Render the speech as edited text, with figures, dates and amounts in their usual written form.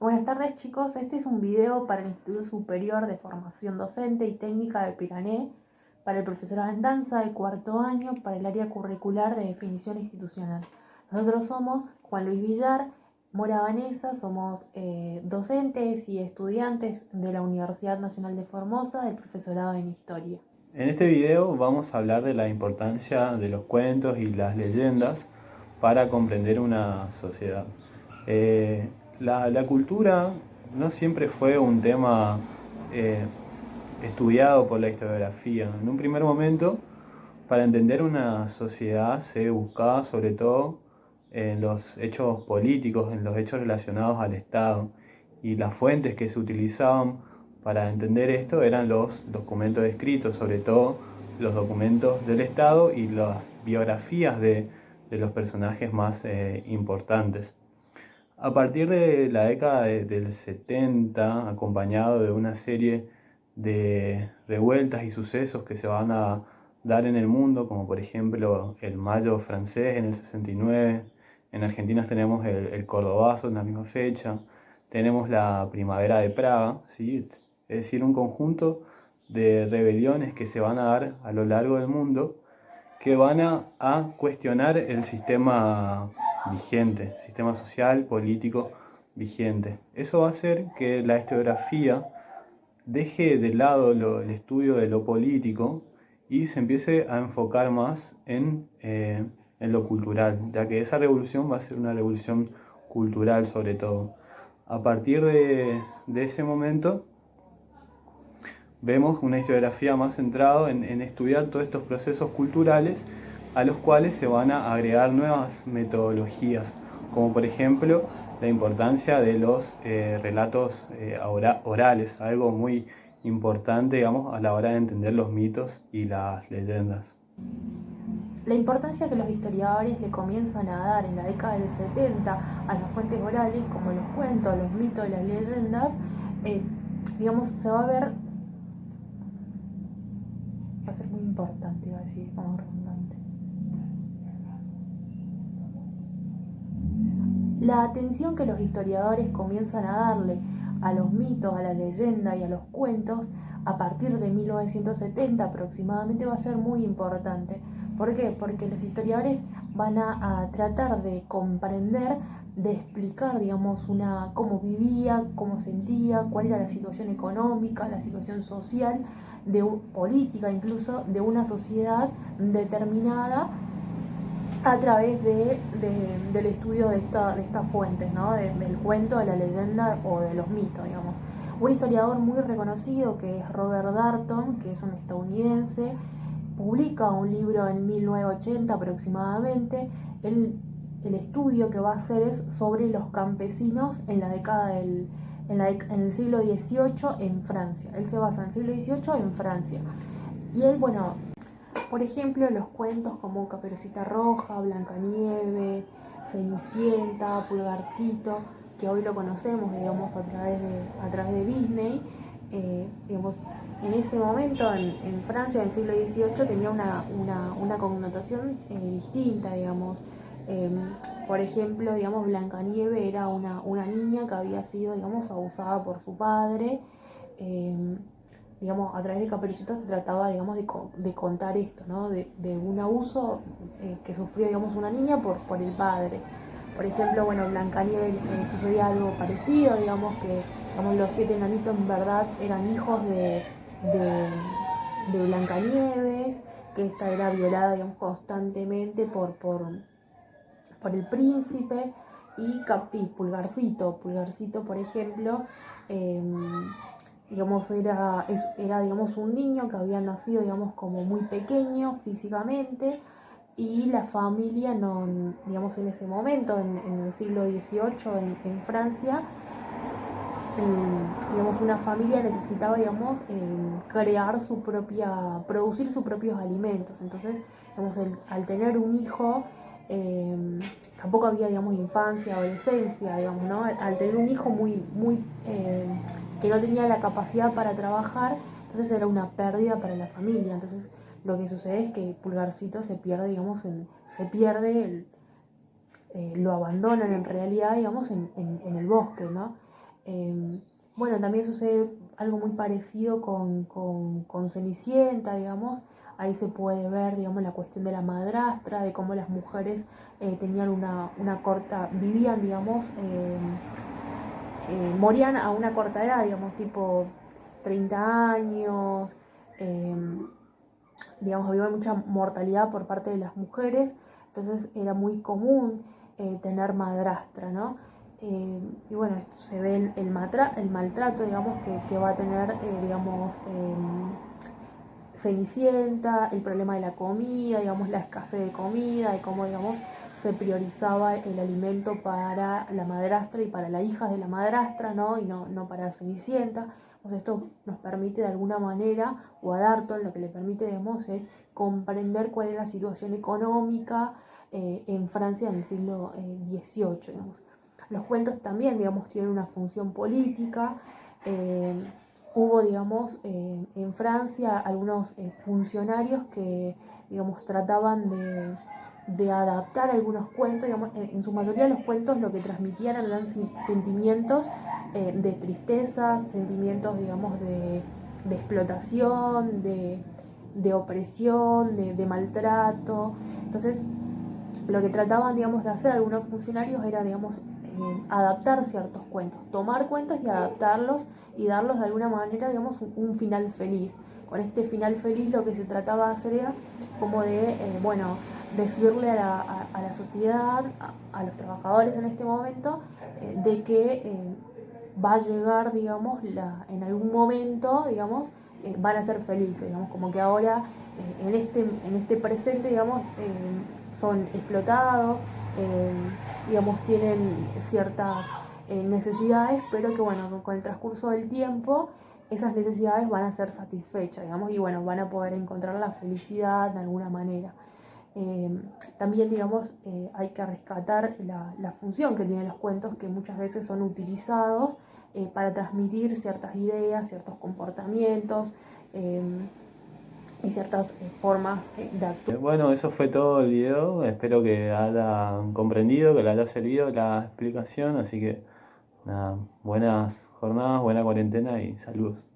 Buenas tardes chicos, este es un video para el Instituto Superior de Formación Docente y Técnica de Pirané, para el profesorado en danza de cuarto año, para el área curricular de definición institucional. Nosotros somos Juan Luis Villar, Mora Vanessa, somos docentes y estudiantes de la Universidad Nacional de Formosa del profesorado en Historia. En este video vamos a hablar de la importancia de los cuentos y las leyendas para comprender una sociedad. La cultura no siempre fue un tema estudiado por la historiografía. En un primer momento, para entender una sociedad se buscaba sobre todo en los hechos políticos, en los hechos relacionados al Estado. Y las fuentes que se utilizaban para entender esto eran los documentos escritos, sobre todo los documentos del Estado y las biografías de los personajes más importantes. A partir de la década del 70, acompañado de una serie de revueltas y sucesos que se van a dar en el mundo, como por ejemplo el Mayo francés en el 69, en Argentina tenemos el Cordobazo en la misma fecha, tenemos la Primavera de Praga, ¿sí? Es decir, un conjunto de rebeliones que se van a dar a lo largo del mundo que van a cuestionar el sistema vigente, sistema social, político vigente. Eso va a hacer que la historiografía deje de lado el estudio de lo político y se empiece a enfocar más en lo cultural, ya que esa revolución va a ser una revolución cultural sobre todo. A partir de ese momento vemos una historiografía más centrada en estudiar todos estos procesos culturales a los cuales se van a agregar nuevas metodologías, como por ejemplo la importancia de los relatos orales, algo muy importante, digamos, a la hora de entender los mitos y las leyendas. La importancia que los historiadores le comienzan a dar en la década del 70 a las fuentes orales, como los cuentos, los mitos y las leyendas, se va a ver, va a ser muy importante, va a decir como redundante. La atención que los historiadores comienzan a darle a los mitos, a la leyenda y a los cuentos a partir de 1970 aproximadamente va a ser muy importante. ¿Por qué? Porque los historiadores van a tratar de comprender, de explicar, digamos, cómo vivía, cómo sentía, cuál era la situación económica, la situación social, política incluso, de una sociedad determinada a través del estudio de estas fuentes, ¿no? Del cuento, de la leyenda o de los mitos, digamos. Un historiador muy reconocido que es Robert Darnton, que es un estadounidense, publica un libro en 1980 aproximadamente. El estudio que va a hacer es sobre los campesinos en la década en el siglo XVIII en Francia. Él se basa en el siglo XVIII en Francia. Y él, bueno, por ejemplo, los cuentos como Caperucita Roja, Blancanieves, Cenicienta, Pulgarcito, que hoy lo conocemos, digamos, a través de Disney, digamos, en ese momento en Francia del siglo XVIII tenía una connotación distinta, digamos. Por ejemplo, digamos, Blancanieves era una niña que había sido, digamos, abusada por su padre. Digamos, a través de Caperucita se trataba, digamos, de contar esto, ¿no? De un abuso que sufrió, digamos, una niña por el padre. Por ejemplo, bueno, Blancanieves sucedía algo parecido, digamos, que digamos, los 7 enanitos en verdad eran hijos de Blancanieves, que esta era violada, digamos, constantemente por el príncipe. Y Pulgarcito, por ejemplo, digamos, era digamos, un niño que había nacido, digamos, como muy pequeño físicamente, y la familia, no, digamos, en ese momento, en el siglo XVIII en Francia, digamos, una familia necesitaba, digamos, producir sus propios alimentos. Entonces, digamos, al tener un hijo, tampoco había, digamos, infancia, adolescencia, digamos, ¿no? Al tener un hijo que no tenía la capacidad para trabajar, entonces era una pérdida para la familia. Entonces, lo que sucede es que Pulgarcito se pierde, digamos, lo abandonan en realidad, digamos, en el bosque, ¿no? Bueno, también sucede algo muy parecido con Cenicienta, digamos. Ahí se puede ver, digamos, la cuestión de la madrastra, de cómo las mujeres tenían una corta, vivían, digamos, morían a una corta edad, digamos, tipo 30 años, eh, digamos, había mucha mortalidad por parte de las mujeres, entonces era muy común tener madrastra, ¿no? Y bueno, se ve el maltrato, digamos, que va a tener, digamos, Cenicienta, el problema de la comida, digamos, la escasez de comida, y cómo, digamos, se priorizaba el alimento para la madrastra y para la hija de la madrastra, ¿no? Y no para Cenicienta. Pues esto nos permite de alguna manera, o a Darton lo que le permite, digamos, es comprender cuál es la situación económica en Francia en el siglo XVIII, digamos. Los cuentos también, digamos, tienen una función política. Eh, Hubo, digamos, en Francia algunos funcionarios que, digamos, trataban de adaptar algunos cuentos, digamos, en su mayoría los cuentos lo que transmitían eran sentimientos de tristeza, sentimientos, digamos, de explotación, de opresión, de maltrato. Entonces, lo que trataban, digamos, de hacer algunos funcionarios era, digamos, adaptar ciertos cuentos, tomar cuentos y adaptarlos y darlos de alguna manera, digamos, un final feliz. Con este final feliz lo que se trataba de hacer era como de, bueno, decirle a la sociedad, a los trabajadores en este momento, de que va a llegar, digamos, en algún momento, digamos, van a ser felices, digamos, como que ahora en este presente, digamos, son explotados, eh, digamos, tienen ciertas necesidades, pero que bueno, con el transcurso del tiempo esas necesidades van a ser satisfechas, digamos, y bueno, van a poder encontrar la felicidad de alguna manera. También, digamos, hay que rescatar la función que tienen los cuentos, que muchas veces son utilizados para transmitir ciertas ideas, ciertos comportamientos y ciertas formas de actuar. Bueno, eso fue todo el video. Espero que hayan comprendido, que les haya servido la explicación. Así que nada, buenas jornadas, buena cuarentena y saludos.